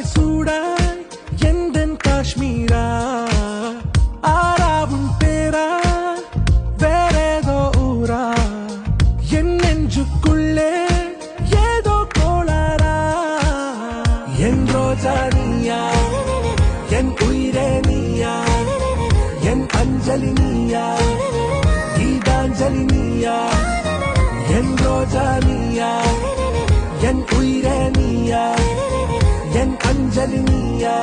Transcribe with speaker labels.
Speaker 1: சூடாய் எந்தன் காஷ்மீரா ஆறாவும் பேரா வேறேதோ ஊரா என் நெஞ்சுக்குள்ளே ஏதோ கோளாரா என் ரோஜா நீயா என் உயிரே நீயா என் அஞ்சலி நீயா கீதாஞ்சலி நீயா என் ரோஜா நீயா என் உயிரே நீயா என் அஞ்சலி நீயா